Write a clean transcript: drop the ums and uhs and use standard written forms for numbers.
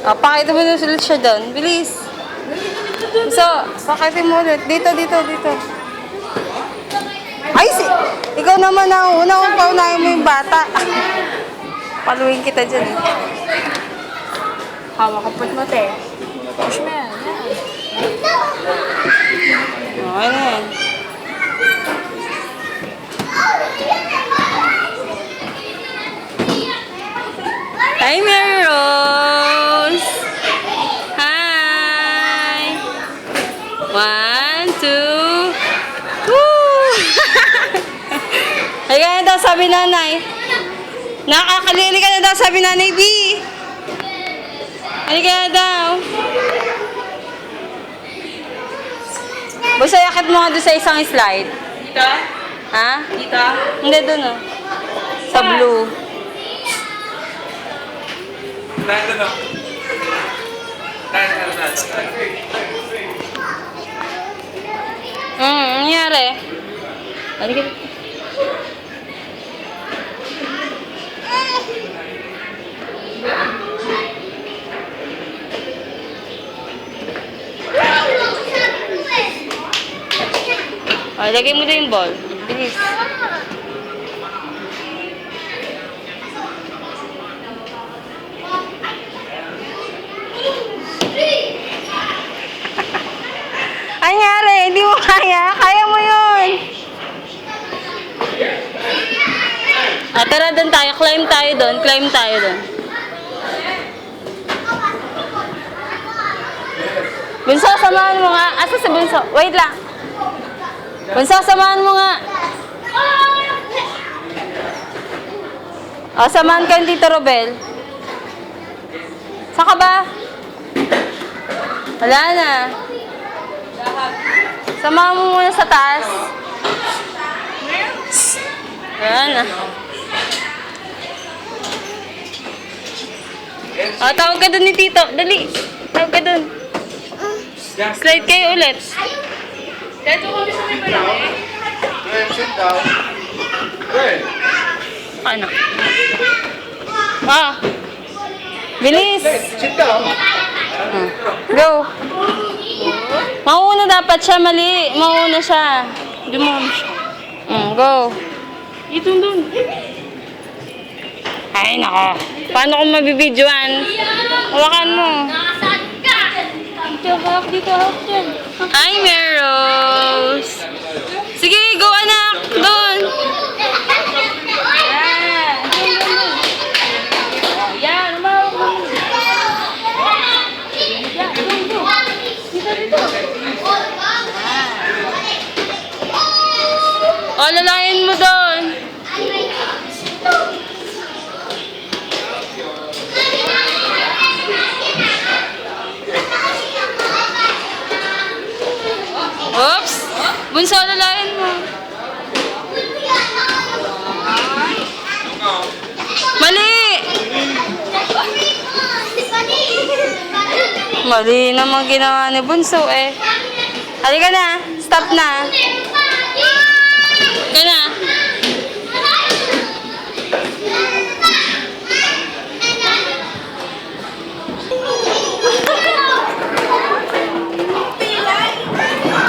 Pakita mo na ulit siya doon. Bilis. So, pakita mo ulit. Dito. Ay, ikaw naman ang una kung paunahin mo yung bata. Paluin kita dyan. Hawak ka po mo, te. Push mo yan. Okay na yan. Hi, Mary Rose! Hi! 1, 2... Woo! Halika na daw, sabi nanay. Nakakalili ka na daw, sabi nanay B. Halika na daw. Basta yakit mo nga doon sa isang slide. Dito? Ha? Dito? Hindi, doon oh. Sa blue. Nangyari. Halika. Lagay mo na yung ball. Bilis. Anyari, hindi mo kaya. Kaya mo yun. Tara doon tayo. Climb tayo doon. Bunso, samahan mo nga. Asa si Bunso? Wait lang. Bunso, samahan mo nga. Samahan ka yung Tito Robel. Saka ba? Wala na. Samahan mo muna sa taas. Wala na. Tawag ka doon ni Tito. Dali. Tawag ka doon. Slide kayo ulit. Dito ko sa may balay. Sit down. Good. Ano? Bilis. Sit down. Go. Mauna dapat siya, mali. Mauna siya. Dumami siya. Go. Ito doon. Ay, nako. Paano kung mabibidyoan? Hawakan mo. Dito, hawak dyan. Hi, Meros. Sige, go anak. Doon. Yan, umawak mo. Dito. Lalayan mo doon. Oops! Bunso, lalayan mo. Mali! Mali naman ginawa ni Bunso eh. Halika na. Stop na.